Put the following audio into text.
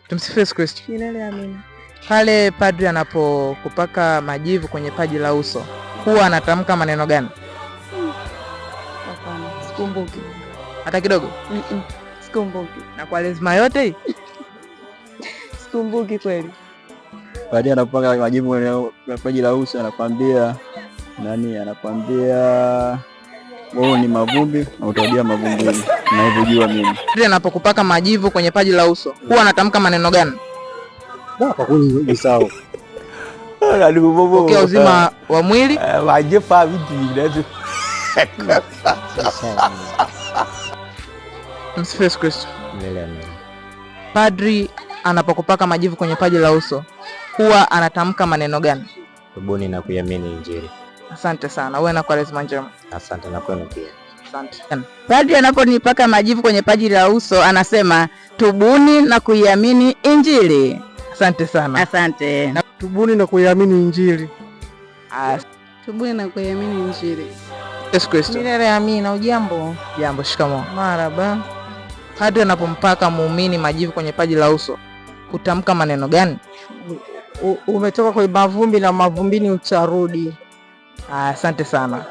Tumsifu Yesu Kristo. Milele amina. Pale padri anapokupaka majivu kwenye paji la uso, huwa anatamka maneno gani? Hapana, sikumbuki. Hata kidogo? Sikumbuki. Na kwa lazima yote hii? Sikumbuki kweli. Padri anapaka majivu kwenye paji la uso, anakwambia wewe ni mavumbi na utarudia mavumbini. Ninavyojua mimi. Padri anapokupaka majivu kwenye paji la uso, huwa anatamka maneno gani? Kwa kweli ni sawa. Pokea uzima wa mwili. Wajefa vitu vingi. Tumsifu Yesu Kristo. Milele amina. Padri anapokupaka majivu kwenye paji la uso, huwa anatamka maneno gani? Tubuni na kuiamini Injili. Asante sana. Uwe na Kwaresma njema. Asante na kwenu pia. Asante. Padri anaponipaka majivu kwenye paji la uso anasema tubuni na kuiamini Injili. Asante sana. Asante. Tubuni na kuiamini Injili. Tubuni na kuiamini Injili. Yesu Kristo. Milele amina. Ujambo? Jambo, shikamoo. Marhaba. Padri anapompaka muumini majivu kwenye paji la uso, utamka maneno gani? Umetoka kwa mavumbi na mavumbini utarudi. Asante sana.